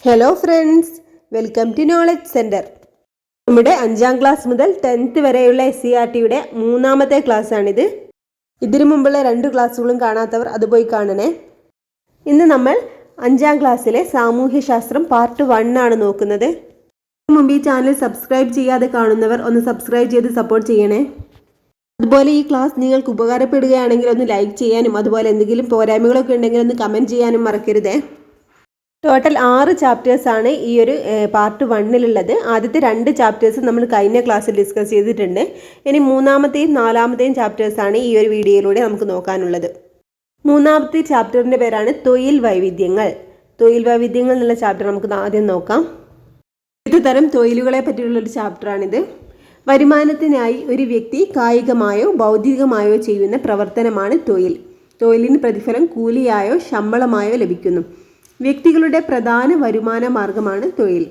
Hello friends, welcome to knowledge centre. നമ്മുടെ 5ാം class മുതൽ 10th വരെയുള്ള SCERTയുടെ 3ാമത്തെ ക്ലാസ്സാണിത്. ഇതിനു മുമ്പുള്ള 2 ക്ലാസ്സുകളും കാണാത്തവർ അത് പോയി കാണണേ. ഇന്ന് നമ്മൾ 5ാം ക്ലാസ്സിലെ സാമൂഹ്യശാസ്ത്രം പാർട്ട് 1 ആണ് നോക്കുന്നത്. ഇതിനു മുമ്പ് ഈ ചാനൽ സബ്സ്ക്രൈബ് ചെയ്യാതെ കാണുന്നവർ ഒന്ന് സബ്സ്ക്രൈബ് ചെയ്ത് സപ്പോർട്ട് ചെയ്യണേ. അതുപോലെ ഈ ക്ലാസ് നിങ്ങൾക്ക് ഉപകാരപ്പെടുകയാണെങ്കിൽ ഒന്ന് ലൈക്ക് ചെയ്യാനും അതുപോലെ എന്തെങ്കിലും പോരായ്മകളൊക്കെ ഉണ്ടെങ്കിൽ ഒന്ന് കമൻറ്റ് ചെയ്യാനും മറക്കരുതേ. ടോട്ടൽ 6 ചാപ്റ്റേഴ്സാണ് ഈ ഒരു പാർട്ട് 1-ലുള്ളത്. ആദ്യത്തെ 2 ചാപ്റ്റേഴ്സ് നമ്മൾ കഴിഞ്ഞ ക്ലാസ്സിൽ ഡിസ്കസ് ചെയ്തിട്ടുണ്ട്. ഇനി 3ാമത്തെയും 4ാമത്തെയും ചാപ്റ്റേഴ്സാണ് ഈ ഒരു വീഡിയോയിലൂടെ നമുക്ക് നോക്കാനുള്ളത്. 3ാമത്തെ ചാപ്റ്ററിൻ്റെ പേരാണ് തൊഴിൽ വൈവിധ്യങ്ങൾ. തൊഴിൽ വൈവിധ്യങ്ങൾ എന്നുള്ള ചാപ്റ്റർ നമുക്ക് ആദ്യം നോക്കാം. വിവിധ തരം തൊഴിലുകളെ പറ്റിയുള്ളൊരു ചാപ്റ്ററാണിത്. വരുമാനത്തിനായി ഒരു വ്യക്തി കായികമായോ ബൗദ്ധികമായോ ചെയ്യുന്ന പ്രവർത്തനമാണ് തൊഴിൽ. തൊഴിലിന് പ്രതിഫലം കൂലിയായോ ശമ്പളമായോ ലഭിക്കുന്നു. വ്യക്തികളുടെ പ്രധാന വരുമാന മാർഗമാണ് തൊഴിൽ.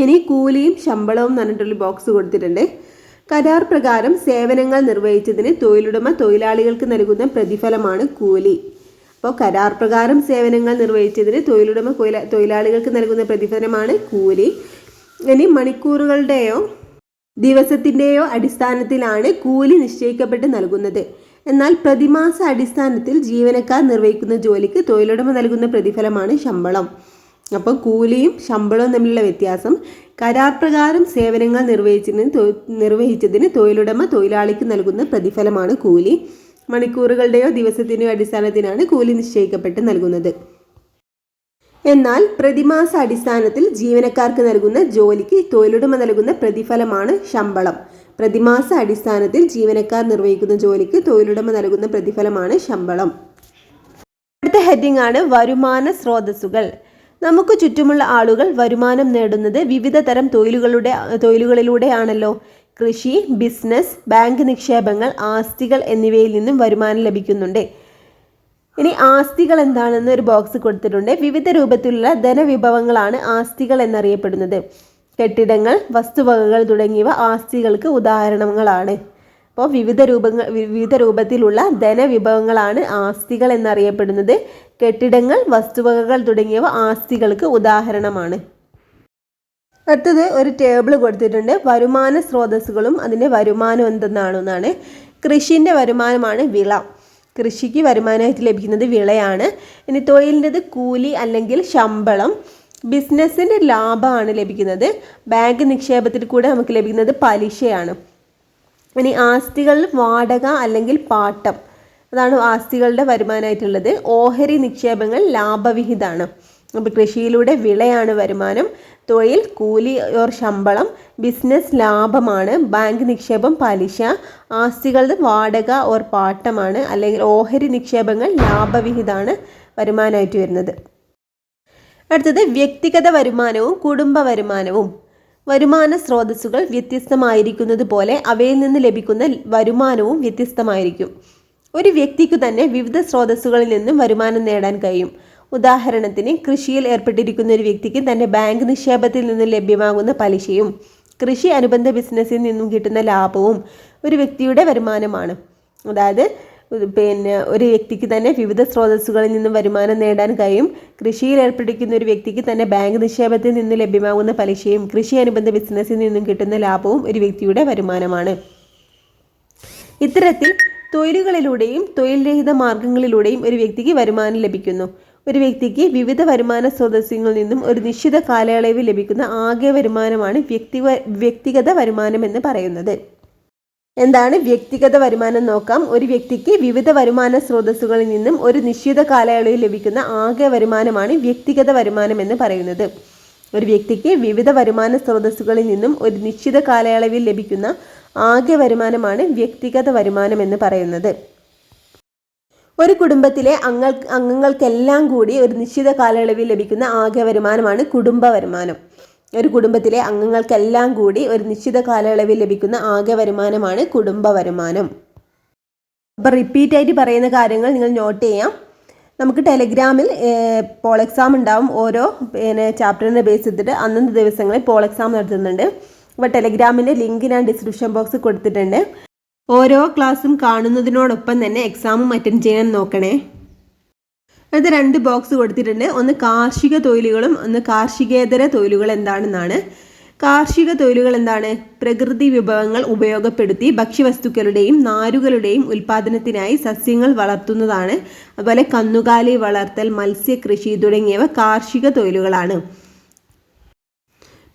ഇനി കൂലിയും ശമ്പളവും എന്ന് പറഞ്ഞിട്ടൊരു ബോക്സ് കൊടുത്തിട്ടുണ്ട്. കരാർ പ്രകാരം സേവനങ്ങൾ നിർവഹിച്ചതിന് തൊഴിലുടമ തൊഴിലാളികൾക്ക് നൽകുന്ന പ്രതിഫലമാണ് കൂലി. അപ്പോൾ കരാർ പ്രകാരം സേവനങ്ങൾ നിർവഹിച്ചതിന് തൊഴിലുടമ തൊഴിലാളികൾക്ക് നൽകുന്ന പ്രതിഫലമാണ് കൂലി. ഇനി മണിക്കൂറുകളുടെയോ ദിവസത്തിൻ്റെയോ അടിസ്ഥാനത്തിലാണ് കൂലി നിശ്ചയിക്കപ്പെട്ട് നൽകുന്നത്. എന്നാൽ പ്രതിമാസ അടിസ്ഥാനത്തിൽ ജീവനക്കാർ നിർവഹിക്കുന്ന ജോലിക്ക് തൊഴിലുടമ നൽകുന്ന പ്രതിഫലമാണ് ശമ്പളം. അപ്പോൾ കൂലിയും ശമ്പളവും തമ്മിലുള്ള വ്യത്യാസം, കരാർ പ്രകാരം സേവനങ്ങൾ നിർവഹിച്ചതിന് തൊഴിലുടമ തൊഴിലാളിക്ക് നൽകുന്ന പ്രതിഫലമാണ് കൂലി. മണിക്കൂറുകളുടെയോ ദിവസത്തിൻ്റെയോ അടിസ്ഥാനത്തിലാണ് കൂലി നിശ്ചയിക്കപ്പെട്ട് നൽകുന്നത്. എന്നാൽ പ്രതിമാസ അടിസ്ഥാനത്തിൽ ജീവനക്കാർക്ക് നൽകുന്ന ജോലിക്ക് തൊഴിലുടമ നൽകുന്ന പ്രതിഫലമാണ് ശമ്പളം. പ്രതിമാസ അടിസ്ഥാനത്തിൽ ജീവനക്കാർ നിർവഹിക്കുന്ന ജോലിക്ക് തൊഴിലുടമ നൽകുന്ന പ്രതിഫലമാണ് ശമ്പളം. അടുത്ത ഹെഡിംഗ് ആണ് വരുമാന സ്രോതസ്സുകൾ. നമുക്ക് ചുറ്റുമുള്ള ആളുകൾ വരുമാനം നേടുന്നത് വിവിധ തരം തൊഴിലുകളിലൂടെയാണല്ലോ. കൃഷി, ബിസിനസ്, ബാങ്ക് നിക്ഷേപങ്ങൾ, ആസ്തികൾ എന്നിവയിൽ നിന്നും വരുമാനം ലഭിക്കുന്നുണ്ട്. ഇനി ആസ്തികൾ എന്താണെന്ന് ഒരു ബോക്സ് കൊടുത്തിട്ടുണ്ട്. വിവിധ രൂപത്തിലുള്ള ധനവിഭവങ്ങളാണ് ആസ്തികൾ എന്നറിയപ്പെടുന്നത്. കെട്ടിടങ്ങൾ, വസ്തുവകകൾ തുടങ്ങിയവ ആസ്തികൾക്ക് ഉദാഹരണങ്ങളാണ്. അപ്പോൾ വിവിധ രൂപത്തിലുള്ള ധനവിഭവങ്ങളാണ് ആസ്തികൾ എന്നറിയപ്പെടുന്നത്. കെട്ടിടങ്ങൾ, വസ്തുവകകൾ തുടങ്ങിയവ ആസ്തികൾക്ക് ഉദാഹരണമാണ്. അടുത്തത് ഒരു ടേബിൾ കൊടുത്തിട്ടുണ്ട്. വരുമാന സ്രോതസ്സുകളും അതിൻ്റെ വരുമാനം എന്തെന്നാണെന്നാണ്. കൃഷിൻ്റെ വരുമാനമാണ് വിള. കൃഷിക്ക് വരുമാനമായിട്ട് ലഭിക്കുന്നത് വിളയാണ്. ഇനി തൊഴിലിൻ്റെത് കൂലി അല്ലെങ്കിൽ ശമ്പളം. ബിസിനസ്സിൻ്റെ ലാഭമാണ് ലഭിക്കുന്നത്. ബാങ്ക് നിക്ഷേപത്തിൽ കൂടെ നമുക്ക് ലഭിക്കുന്നത് പലിശയാണ്. ഇനി ആസ്തികളിൽ വാടക അല്ലെങ്കിൽ പാട്ടം, അതാണ് ആസ്തികളുടെ വരുമാനമായിട്ടുള്ളത്. ഓഹരി നിക്ഷേപങ്ങൾ ലാഭവിഹിതമാണ്. അപ്പോൾ കൃഷിയിലൂടെ വിളയാണ് വരുമാനം, തൊഴിൽ കൂലി ഓർ ശമ്പളം, ബിസിനസ് ലാഭമാണ്, ബാങ്ക് നിക്ഷേപം പലിശ, ആസ്തികളുടെ വാടക ഓർ പാട്ടമാണ് അല്ലെങ്കിൽ ഓഹരി നിക്ഷേപങ്ങൾ ലാഭവിഹിതമാണ് വരുമാനമായിട്ട് വരുന്നത്. അടുത്തത് വ്യക്തിഗത വരുമാനവും കുടുംബ വരുമാനവും. വരുമാന സ്രോതസ്സുകൾ വ്യത്യസ്തമായിരിക്കുന്നത് പോലെ അവയിൽ നിന്ന് ലഭിക്കുന്ന വരുമാനവും വ്യത്യസ്തമായിരിക്കും. ഒരു വ്യക്തിക്ക് തന്നെ വിവിധ സ്രോതസ്സുകളിൽ നിന്നും വരുമാനം നേടാൻ കഴിയും. ഉദാഹരണത്തിന് കൃഷിയിൽ ഏർപ്പെട്ടിരിക്കുന്ന ഒരു വ്യക്തിക്ക് തൻ്റെ ബാങ്ക് നിക്ഷേപത്തിൽ നിന്നും ലഭ്യമാകുന്ന പലിശയും കൃഷി അനുബന്ധ ബിസിനസ്സിൽ നിന്നും കിട്ടുന്ന ലാഭവും ഒരു വ്യക്തിയുടെ വരുമാനമാണ്. അതായത് ഒരു വ്യക്തിക്ക് തന്നെ വിവിധ സ്രോതസ്സുകളിൽ നിന്നും വരുമാനം നേടാൻ കഴിയും. കൃഷിയിൽ ഏർപ്പെട്ടിരിക്കുന്ന ഒരു വ്യക്തിക്ക് തന്നെ ബാങ്ക് നിക്ഷേപത്തിൽ നിന്ന് ലഭ്യമാകുന്ന പലിശയും കൃഷി അനുബന്ധ ബിസിനസ്സിൽ നിന്നും കിട്ടുന്ന ലാഭവും ഒരു വ്യക്തിയുടെ വരുമാനമാണ്. ഇത്തരത്തിൽ തൊഴിലുകളിലൂടെയും തൊഴിൽ രഹിത മാർഗങ്ങളിലൂടെയും ഒരു വ്യക്തിക്ക് വരുമാനം ലഭിക്കുന്നു. ഒരു വ്യക്തിക്ക് വിവിധ വരുമാന സ്രോതസ്സുകളിൽ നിന്നും ഒരു നിശ്ചിത കാലയളവിൽ ലഭിക്കുന്ന ആകെ വരുമാനമാണ് വ്യക്തിഗത വരുമാനം എന്ന് പറയുന്നത്. എന്താണ് വ്യക്തിഗത വരുമാനം നോക്കാം. ഒരു വ്യക്തിക്ക് വിവിധ വരുമാന സ്രോതസ്സുകളിൽ നിന്നും ഒരു നിശ്ചിത കാലയളവിൽ ലഭിക്കുന്ന ആകെ വരുമാനമാണ് വ്യക്തിഗത വരുമാനം എന്ന് പറയുന്നത്. ഒരു വ്യക്തിക്ക് വിവിധ വരുമാന സ്രോതസ്സുകളിൽ നിന്നും ഒരു നിശ്ചിത കാലയളവിൽ ലഭിക്കുന്ന ആകെ വരുമാനമാണ് വ്യക്തിഗത വരുമാനം എന്ന് പറയുന്നത്. ഒരു കുടുംബത്തിലെ അംഗങ്ങൾക്കെല്ലാം കൂടി ഒരു നിശ്ചിത കാലയളവിൽ ലഭിക്കുന്ന ആകെ വരുമാനമാണ് കുടുംബ വരുമാനം. ഒരു കുടുംബത്തിലെ അംഗങ്ങൾക്കെല്ലാം കൂടി ഒരു നിശ്ചിത കാലയളവിൽ ലഭിക്കുന്ന ആകെ വരുമാനമാണ് കുടുംബ വരുമാനം. അപ്പോൾ റിപ്പീറ്റായിട്ട് പറയുന്ന കാര്യങ്ങൾ നിങ്ങൾ നോട്ട് ചെയ്യാം. നമുക്ക് ടെലഗ്രാമിൽ പോൾ എക്സാം ഉണ്ടാവും. ഓരോ ചാപ്റ്ററിനെ ബേസ് ചെയ്തിട്ട് അന്നത്തെ ദിവസങ്ങളിൽ പോൾ എക്സാം നടത്തുന്നുണ്ട്. അപ്പോൾ ടെലഗ്രാമിൻ്റെ ലിങ്ക് ഞാൻ ഡിസ്ക്രിപ്ഷൻ ബോക്സിൽ കൊടുത്തിട്ടുണ്ട്. ഓരോ ക്ലാസ്സും കാണുന്നതിനോടൊപ്പം തന്നെ എക്സാമും അറ്റൻഡ് ചെയ്യാൻ നോക്കണേ. അടുത്ത 2 ബോക്സ് കൊടുത്തിട്ടുണ്ട്. ഒന്ന് കാർഷിക തൊഴിലുകളും ഒന്ന് കാർഷികേതര തൊഴിലുകൾ എന്താണെന്നാണ്. കാർഷിക തൊഴിലുകൾ എന്താണ്? പ്രകൃതി വിഭവങ്ങൾ ഉപയോഗപ്പെടുത്തി ഭക്ഷ്യവസ്തുക്കളുടെയും നാരുകളുടെയും ഉൽപ്പാദനത്തിനായി സസ്യങ്ങൾ വളർത്തുന്നതാണ്. അതുപോലെ കന്നുകാലി വളർത്തൽ, മത്സ്യകൃഷി തുടങ്ങിയവ കാർഷിക തൊഴിലുകളാണ്.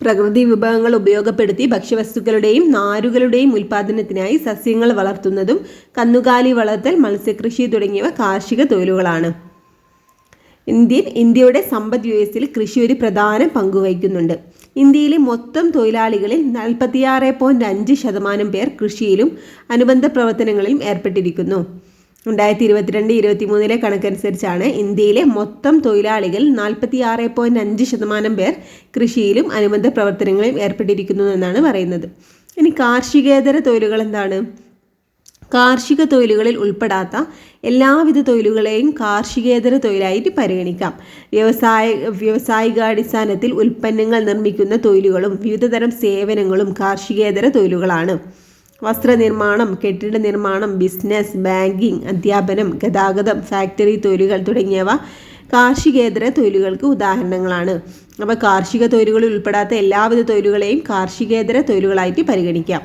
പ്രകൃതി വിഭവങ്ങൾ ഉപയോഗപ്പെടുത്തി ഭക്ഷ്യവസ്തുക്കളുടെയും നാരുകളുടെയും ഉൽപ്പാദനത്തിനായി സസ്യങ്ങൾ വളർത്തുന്നതും കന്നുകാലി വളർത്തൽ, മത്സ്യകൃഷി തുടങ്ങിയവ കാർഷിക തൊഴിലുകളാണ്. ഇന്ത്യയുടെ സമ്പദ് വ്യവസ്ഥയിൽ കൃഷി ഒരു പ്രധാന പങ്ക് വഹിക്കുന്നുണ്ട്. ഇന്ത്യയിലെ മൊത്തം തൊഴിലാളികളിൽ 46.5% പേർ കൃഷിയിലും അനുബന്ധ പ്രവർത്തനങ്ങളിലും ഏർപ്പെട്ടിരിക്കുന്നു. 2022-23 കണക്കനുസരിച്ചാണ് ഇന്ത്യയിലെ മൊത്തം തൊഴിലാളികൾ 46.5% പേർ കൃഷിയിലും അനുബന്ധ പ്രവർത്തനങ്ങളിലും ഏർപ്പെട്ടിരിക്കുന്നു എന്നാണ് പറയുന്നത്. ഇനി കാർഷികേതര തൊഴിലുകൾ എന്താണ്? കാർഷിക തൊഴിലുകളിൽ ഉൾപ്പെടാത്ത എല്ലാവിധ തൊഴിലുകളെയും കാർഷികേതര തൊഴിലായിട്ട് പരിഗണിക്കാം. വ്യാവസായികാടിസ്ഥാനത്തിൽ ഉൽപ്പന്നങ്ങൾ നിർമ്മിക്കുന്ന തൊഴിലുകളും വിവിധതരം സേവനങ്ങളും കാർഷികേതര തൊഴിലുകളാണ്. വസ്ത്രനിർമ്മാണം, കെട്ടിട നിർമ്മാണം, ബിസിനസ്, ബാങ്കിംഗ്, അധ്യാപനം, ഗതാഗതം, ഫാക്ടറി തൊഴിലുകൾ തുടങ്ങിയവ കാർഷികേതര തൊഴിലുകൾക്ക് ഉദാഹരണങ്ങളാണ്. അപ്പോൾ കാർഷിക തൊഴിലുകളിൽ ഉൾപ്പെടാത്ത എല്ലാവിധ തൊഴിലുകളെയും കാർഷികേതര തൊഴിലുകളായിട്ട് പരിഗണിക്കാം.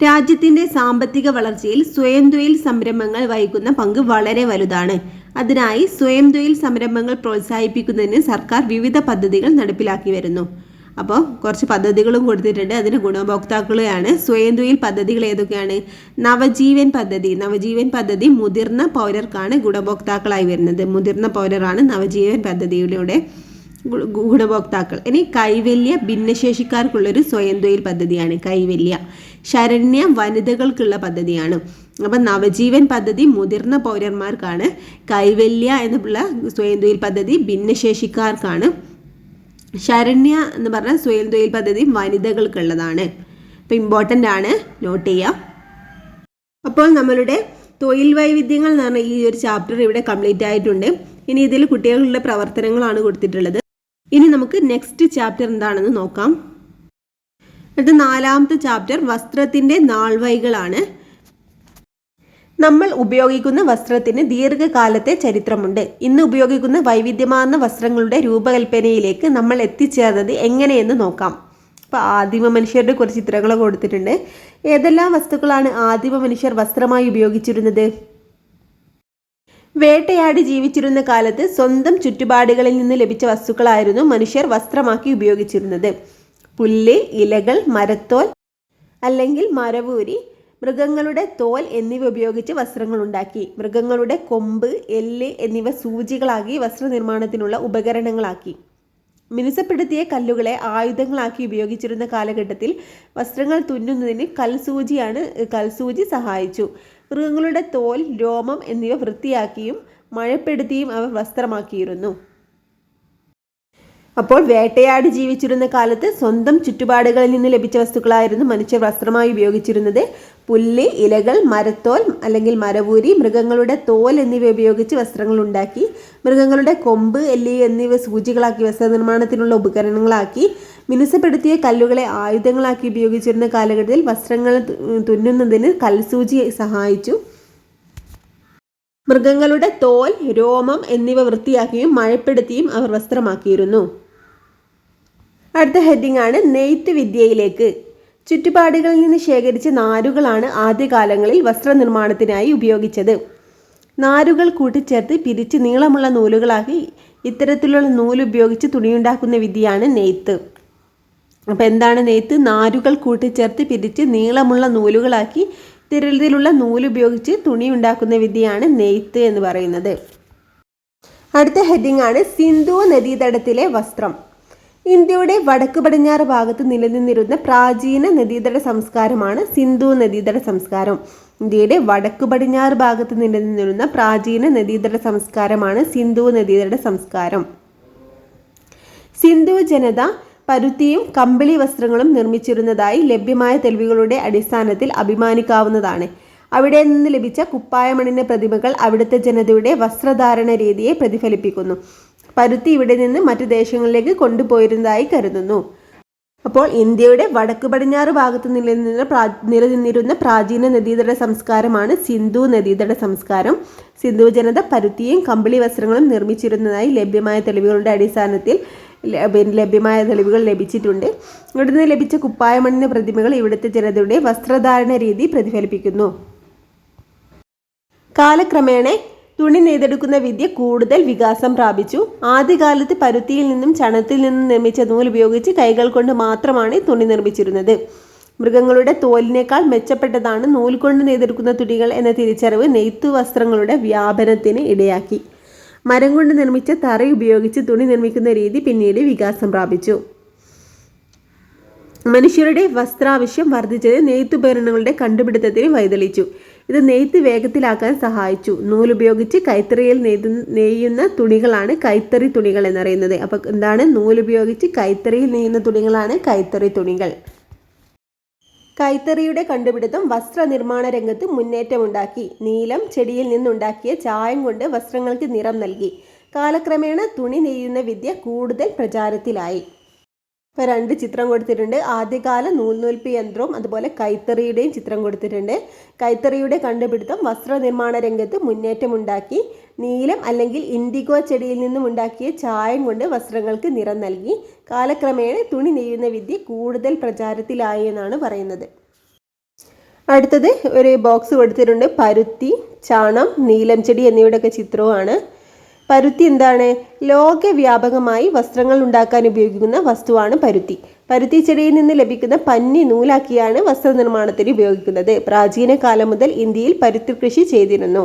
രാജ്യത്തിൻ്റെ സാമ്പത്തിക വളർച്ചയിൽ സ്വയം തൊഴിൽ സംരംഭങ്ങൾ വഹിക്കുന്ന പങ്ക് വളരെ വലുതാണ്. അതിനായി സ്വയം തൊഴിൽ സംരംഭങ്ങൾ പ്രോത്സാഹിപ്പിക്കുന്നതിന് സർക്കാർ വിവിധ പദ്ധതികൾ നടപ്പിലാക്കി വരുന്നു. അപ്പോൾ കുറച്ച് പദ്ധതികളും കൊടുത്തിട്ടുണ്ട്. അതിന് ഗുണഭോക്താക്കളെയാണ്. സ്വയം തൊഴിൽ പദ്ധതികൾ ഏതൊക്കെയാണ്? നവജീവൻ പദ്ധതി മുതിർന്ന പൗരർക്കാണ് ഗുണഭോക്താക്കളായി വരുന്നത്. മുതിർന്ന പൗരരാണ് നവജീവൻ പദ്ധതിയിലൂടെ ഗുണഭോക്താക്കൾ. ഇനി കൈവല്യ ഭിന്നശേഷിക്കാർക്കുള്ളൊരു സ്വയം തൊഴിൽ പദ്ധതിയാണ് കൈവല്യ. ശരണ്യ വനിതകൾക്കുള്ള പദ്ധതിയാണ്. അപ്പം നവജീവൻ പദ്ധതി മുതിർന്ന പൗരന്മാർക്കാണ്. കൈവല്യ എന്നുള്ള സ്വയം തൊഴിൽ പദ്ധതി ഭിന്നശേഷിക്കാർക്കാണ്. ശരണ്യ എന്ന് പറഞ്ഞാൽ സ്വയം തൊഴിൽ പദ്ധതി വനിതകൾക്കുള്ളതാണ്. അപ്പോൾ ഇമ്പോർട്ടൻ്റ് ആണ്, നോട്ട് ചെയ്യാം. അപ്പോൾ നമ്മളുടെ തൊഴിൽ വൈവിധ്യങ്ങൾ എന്ന് പറഞ്ഞ ഈ ഒരു ചാപ്റ്റർ ഇവിടെ കംപ്ലീറ്റ് ആയിട്ടുണ്ട്. ഇനി ഇതിൽ കുട്ടികളുടെ പ്രവർത്തനങ്ങളാണ് കൊടുത്തിട്ടുള്ളത്. ഇനി നമുക്ക് നെക്സ്റ്റ് ചാപ്റ്റർ എന്താണെന്ന് നോക്കാം. അടുത്ത 4ാമത്തെ ചാപ്റ്റർ വസ്ത്രത്തിൻ്റെ നാൾവഴികളാണ്. നമ്മൾ ഉപയോഗിക്കുന്ന വസ്ത്രത്തിന് ദീർഘകാലത്തെ ചരിത്രമുണ്ട്. ഇന്ന് ഉപയോഗിക്കുന്ന വൈവിധ്യമാർന്ന വസ്ത്രങ്ങളുടെ രൂപകൽപ്പനയിലേക്ക് നമ്മൾ എത്തിച്ചേർന്നത് എങ്ങനെയെന്ന് നോക്കാം. അപ്പോൾ ആദിമ മനുഷ്യരുടെ കുറച്ച് ചിത്രങ്ങൾ കൊടുത്തിട്ടുണ്ട്. ഏതെല്ലാം വസ്തുക്കളാണ് ആദിമ മനുഷ്യർ വസ്ത്രമായി ഉപയോഗിച്ചിരുന്നത്? വേട്ടയാടി ജീവിച്ചിരുന്ന കാലത്ത് സ്വന്തം ചുറ്റുപാടുകളിൽ നിന്ന് ലഭിച്ച വസ്തുക്കളായിരുന്നു മനുഷ്യർ വസ്ത്രമാക്കി ഉപയോഗിച്ചിരുന്നത്. പുല്ല്, ഇലകൾ, മരത്തോൽ അല്ലെങ്കിൽ മരവൂരി, മൃഗങ്ങളുടെ തോൽ എന്നിവ ഉപയോഗിച്ച് വസ്ത്രങ്ങൾ ഉണ്ടാക്കി. മൃഗങ്ങളുടെ കൊമ്പ്, എല്ല് എന്നിവ സൂചികളാക്കി വസ്ത്രനിർമ്മാണത്തിനുള്ള ഉപകരണങ്ങളാക്കി. മിനുസപ്പെടുത്തിയ കല്ലുകളെ ആയുധങ്ങളാക്കി ഉപയോഗിച്ചിരുന്ന കാലഘട്ടത്തിൽ വസ്ത്രങ്ങൾ തുന്നുന്നതിന് കൽസൂചി സഹായിച്ചു. മൃഗങ്ങളുടെ തോൽ, രോമം എന്നിവ വൃത്തിയാക്കിയും മഴപ്പെടുത്തിയും അവർ വസ്ത്രമാക്കിയിരുന്നു. അപ്പോൾ വേട്ടയാടി ജീവിച്ചിരുന്ന കാലത്ത് സ്വന്തം ചുറ്റുപാടുകളിൽ നിന്ന് ലഭിച്ച വസ്തുക്കളായിരുന്നു മനുഷ്യർ വസ്ത്രമായി ഉപയോഗിച്ചിരുന്നത്. പുല്ല്, ഇലകൾ, മരത്തോൽ അല്ലെങ്കിൽ മരവൂരി, മൃഗങ്ങളുടെ തോൽ എന്നിവ ഉപയോഗിച്ച് വസ്ത്രങ്ങൾ ഉണ്ടാക്കി. മൃഗങ്ങളുടെ കൊമ്പ്, എല്ല് എന്നിവ സൂചികളാക്കി വസ്ത്രനിർമ്മാണത്തിനുള്ള ഉപകരണങ്ങളാക്കി. മിനുസപ്പെടുത്തിയ കല്ലുകളെ ആയുധങ്ങളാക്കി ഉപയോഗിച്ചിരുന്ന കാലഘട്ടത്തിൽ വസ്ത്രങ്ങൾ തുന്നുന്നതിന് കൽസൂചി സഹായിച്ചു. മൃഗങ്ങളുടെ തോൽ, രോമം എന്നിവ വൃത്തിയാക്കിയും മഴപ്പെടുത്തിയും അവർ വസ്ത്രമാക്കിയിരുന്നു. അടുത്ത ഹെഡിങ് ആണ് നെയ്ത്ത് വിദ്യയിലേക്ക്. ചുറ്റുപാടുകളിൽ നിന്ന് ശേഖരിച്ച നാരുകളാണ് ആദ്യകാലങ്ങളിൽ വസ്ത്രനിർമ്മാണത്തിനായി ഉപയോഗിച്ചത്. നാരുകൾ കൂട്ടിച്ചേർത്ത് പിരിച്ച് നീളമുള്ള നൂലുകളാക്കി ഇത്തരത്തിലുള്ള നൂലുപയോഗിച്ച് തുണിയുണ്ടാക്കുന്ന വിദ്യയാണ് നെയ്ത്ത്. അപ്പോൾ എന്താണ് നെയ്ത്ത്? നാരുകൾ കൂട്ടിച്ചേർത്ത് പിരിച്ച് നീളമുള്ള നൂലുകളാക്കി ഇത്തരത്തിലുള്ള നൂലുപയോഗിച്ച് തുണി ഉണ്ടാക്കുന്ന വിദ്യയാണ് നെയ്ത്ത് എന്ന് പറയുന്നത്. അടുത്ത ഹെഡിങ് ആണ് സിന്ധു നദീതടത്തിലെ വസ്ത്രം. ഇന്ത്യയുടെ വടക്ക് പടിഞ്ഞാറ് ഭാഗത്ത് നിലനിന്നിരുന്ന പ്രാചീന നദീതട സംസ്കാരമാണ് സിന്ധു നദീതട സംസ്കാരം. ഇന്ത്യയുടെ വടക്ക് പടിഞ്ഞാറ് ഭാഗത്ത് നിലനിന്നിരുന്ന പ്രാചീന നദീതട സംസ്കാരമാണ് സിന്ധു നദീതട സംസ്കാരം. സിന്ധു ജനത പരുത്തിയും കമ്പിളി വസ്ത്രങ്ങളും നിർമ്മിച്ചിരുന്നതായി ലഭ്യമായ തെളിവുകളുടെ അടിസ്ഥാനത്തിൽ അഭിമാനിക്കാവുന്നതാണ്. അവിടെ നിന്ന് ലഭിച്ച കുപ്പായമണിഞ്ഞ പ്രതിമകൾ അവിടുത്തെ ജനതയുടെ വസ്ത്രധാരണ രീതിയെ പ്രതിഫലിപ്പിക്കുന്നു. പരുത്തി ഇവിടെ നിന്ന് മറ്റു ദേശങ്ങളിലേക്ക് കൊണ്ടുപോയിരുന്നതായി കരുതുന്നു. അപ്പോൾ ഇന്ത്യയുടെ വടക്കു പടിഞ്ഞാറ് ഭാഗത്ത് നിലനിന്നിരുന്ന പ്രാചീന നദീതട സംസ്കാരമാണ് സിന്ധു നദീതട സംസ്കാരം. സിന്ധു ജനത പരുത്തിയും കമ്പിളി വസ്ത്രങ്ങളും നിർമ്മിച്ചിരുന്നതായി ലഭ്യമായ തെളിവുകളുടെ അടിസ്ഥാനത്തിൽ ലഭിച്ചിട്ടുണ്ട്. ഇവിടുന്ന് ലഭിച്ച കുപ്പായമണിഞ്ഞ പ്രതിമകൾ ഇവിടുത്തെ ജനതയുടെ വസ്ത്രധാരണ രീതി പ്രതിഫലിപ്പിക്കുന്നു. കാലക്രമേണ തുണി നെയ്തെടുക്കുന്ന വിദ്യ കൂടുതൽ വികാസം പ്രാപിച്ചു. ആദ്യകാലത്ത് പരുത്തിയിൽ നിന്നും ചണത്തിൽ നിന്നും നിർമ്മിച്ച നൂൽ ഉപയോഗിച്ച് കൈകൾ കൊണ്ട് മാത്രമാണ് തുണി നിർമ്മിച്ചിരുന്നത്. മൃഗങ്ങളുടെ തോലിനേക്കാൾ മെച്ചപ്പെട്ടതാണ് നൂൽ കൊണ്ട് നെയ്തെടുക്കുന്ന തുണികൾ എന്ന തിരിച്ചറിവ് നെയ്ത്തു വസ്ത്രങ്ങളുടെ വ്യാപനത്തിന് ഇടയാക്കി. മരം കൊണ്ട് നിർമ്മിച്ച തറ ഉപയോഗിച്ച് തുണി നിർമ്മിക്കുന്ന രീതി പിന്നീട് വികാസം പ്രാപിച്ചു. മനുഷ്യരുടെ വസ്ത്രാവശ്യം വർദ്ധിച്ചത് നെയ്ത്തുപകരണങ്ങളുടെ കണ്ടുപിടുത്തത്തിന് വഴിതെളിച്ചു. ഇത് നെയ്ത്ത് വേഗത്തിലാക്കാൻ സഹായിച്ചു. നൂലുപയോഗിച്ച് കൈത്തറിയിൽ നെയ്യുന്ന തുണികളാണ് കൈത്തറി തുണികൾ എന്നറിയുന്നത്. അപ്പോൾ എന്താണ്? നൂലുപയോഗിച്ച് കൈത്തറിയിൽ നെയ്യുന്ന തുണികളാണ് കൈത്തറി തുണികൾ. കൈത്തറിയുടെ കണ്ടുപിടുത്തം വസ്ത്രനിർമ്മാണ രംഗത്ത് മുന്നേറ്റമുണ്ടാക്കി. നീലം ചെടിയിൽ നിന്നുണ്ടാക്കിയ ചായം കൊണ്ട് വസ്ത്രങ്ങൾക്ക് നിറം നൽകി. കാലക്രമേണ തുണി നെയ്യുന്ന വിദ്യ കൂടുതൽ പ്രചാരത്തിലായി. ഇപ്പോൾ 2 ചിത്രം കൊടുത്തിട്ടുണ്ട്. ആദ്യകാല നൂൽനൂൽപ്പ് യന്ത്രവും അതുപോലെ കൈത്തറിയുടെയും ചിത്രം കൊടുത്തിട്ടുണ്ട്. കൈത്തറിയുടെ കണ്ടുപിടുത്തം വസ്ത്രനിർമ്മാണ രംഗത്ത് മുന്നേറ്റമുണ്ടാക്കി. നീലം അല്ലെങ്കിൽ ഇൻഡിഗോ ചെടിയിൽ നിന്നും ഉണ്ടാക്കിയ ചായം കൊണ്ട് വസ്ത്രങ്ങൾക്ക് നിറം നൽകി. കാലക്രമേണ തുണി നെയ്യുന്ന വിദ്യ കൂടുതൽ പ്രചാരത്തിലായി എന്നാണ് പറയുന്നത്. അടുത്തത് ഒരു ബോക്സ് കൊടുത്തിട്ടുണ്ട്. പരുത്തി, ചാണം, നീലം ചെടി എന്നിവയുടെയൊക്കെ ചിത്രവുമാണ്. പരുത്തി എന്താണ്? ലോകവ്യാപകമായി വസ്ത്രങ്ങൾ ഉണ്ടാക്കാൻ ഉപയോഗിക്കുന്ന വസ്തുവാണ് പരുത്തി. പരുത്തി ചെടിയിൽ നിന്ന് ലഭിക്കുന്ന പഞ്ഞി നൂലാക്കിയാണ് വസ്ത്രനിർമ്മാണത്തിന് ഉപയോഗിക്കുന്നത്. പ്രാചീന കാലം മുതൽ ഇന്ത്യയിൽ പരുത്തി കൃഷി ചെയ്തിരുന്നു.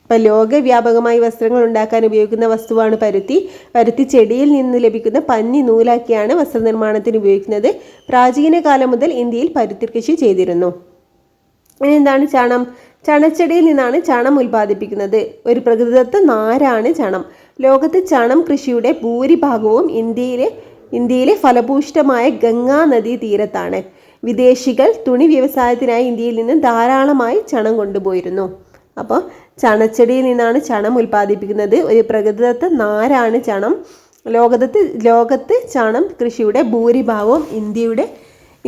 അപ്പോൾ ലോകവ്യാപകമായി വസ്ത്രങ്ങൾ ഉണ്ടാക്കാൻ ഉപയോഗിക്കുന്ന വസ്തുവാണ് പരുത്തി. പരുത്തി ചെടിയിൽ നിന്ന് ലഭിക്കുന്ന പഞ്ഞി നൂലാക്കിയാണ് വസ്ത്രനിർമ്മാണത്തിന് ഉപയോഗിക്കുന്നത്. പ്രാചീന കാലം മുതൽ ഇന്ത്യയിൽ പരുത്തി കൃഷി ചെയ്തിരുന്നു. ഇനി എന്താണ് ചണം? ചണച്ചെടിയിൽ നിന്നാണ് ചണം ഉൽപ്പാദിപ്പിക്കുന്നത്. ഒരു പ്രകൃതിദത്ത നാരാണ് ചണം. ലോകത്ത് ചണം കൃഷിയുടെ ഭൂരിഭാഗവും ഇന്ത്യയിലെ ഫലഭൂയിഷ്ഠമായ ഗംഗാ നദീ തീരത്താണ്. വിദേശികൾ തുണി വ്യവസായത്തിനായി ഇന്ത്യയിൽ നിന്ന് ധാരാളമായി ചണം കൊണ്ടുപോയിരുന്നു. അപ്പോൾ ചണച്ചെടിയിൽ നിന്നാണ് ചണം ഉൽപ്പാദിപ്പിക്കുന്നത്. ഒരു പ്രകൃതിദത്ത നാരാണ് ചണം. ലോകത്ത് ചണം കൃഷിയുടെ ഭൂരിഭാഗവും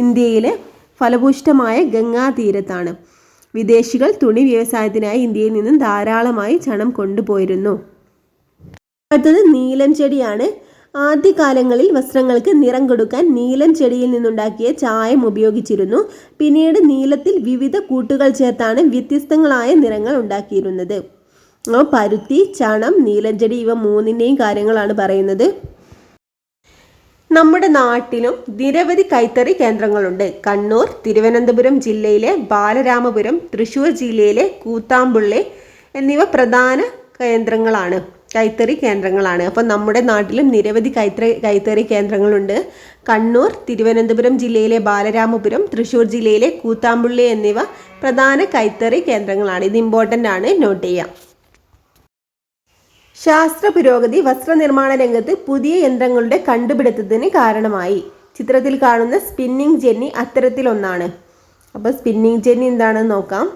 ഇന്ത്യയിലെ ഫലഭൂയിഷ്ഠമായ ഗംഗാ തീരത്താണ്. വിദേശികൾ തുണി വ്യവസായത്തിനായി ഇന്ത്യയിൽ നിന്നും ധാരാളമായി ചണം കൊണ്ടുപോയിരുന്നു. അടുത്തത് നീലം ചെടിയാണ്. ആദ്യകാലങ്ങളിൽ വസ്ത്രങ്ങൾക്ക് നിറം കൊടുക്കാൻ നീലം ചെടിയിൽ നിന്നുണ്ടാക്കിയ ചായം ഉപയോഗിച്ചിരുന്നു. പിന്നീട് നീലത്തിൽ വിവിധ കൂട്ടുകൾ ചേർത്താണ് വ്യത്യസ്തങ്ങളായ നിറങ്ങൾ ഉണ്ടാക്കിയിരുന്നത്. പരുത്തി, ചണം, നീലം ചെടി ഇവ മൂന്നിൻ്റെയും കാര്യങ്ങളാണ് പറയുന്നത്. നമ്മുടെ നാട്ടിലും നിരവധി കൈത്തറി കേന്ദ്രങ്ങളുണ്ട്. കണ്ണൂർ, തിരുവനന്തപുരം ജില്ലയിലെ ബാലരാമപുരം, തൃശ്ശൂർ ജില്ലയിലെ കൂത്താമ്പുള്ളി എന്നിവ പ്രധാന കേന്ദ്രങ്ങളാണ്, കൈത്തറി കേന്ദ്രങ്ങളാണ്. അപ്പം നമ്മുടെ നാട്ടിലും നിരവധി കൈത്തറി കേന്ദ്രങ്ങളുണ്ട്. കണ്ണൂർ, തിരുവനന്തപുരം ജില്ലയിലെ ബാലരാമപുരം, തൃശ്ശൂർ ജില്ലയിലെ കൂത്താമ്പുള്ളി എന്നിവ പ്രധാന കൈത്തറി കേന്ദ്രങ്ങളാണ്. ഇത് ഇമ്പോർട്ടൻ്റ് ആണ്, നോട്ട് ചെയ്യാം. ശാസ്ത്ര പുരോഗതി വസ്ത്രനിർമ്മാണ രംഗത്ത് പുതിയ യന്ത്രങ്ങളുടെ കണ്ടുപിടുത്തത്തിന് കാരണമായി. ചിത്രത്തിൽ കാണുന്ന സ്പിന്നിങ് ജെന്നി അത്തരത്തിലൊന്നാണ്. അപ്പോൾ സ്പിന്നിങ് ജെന്നി എന്താണെന്ന് നോക്കാം.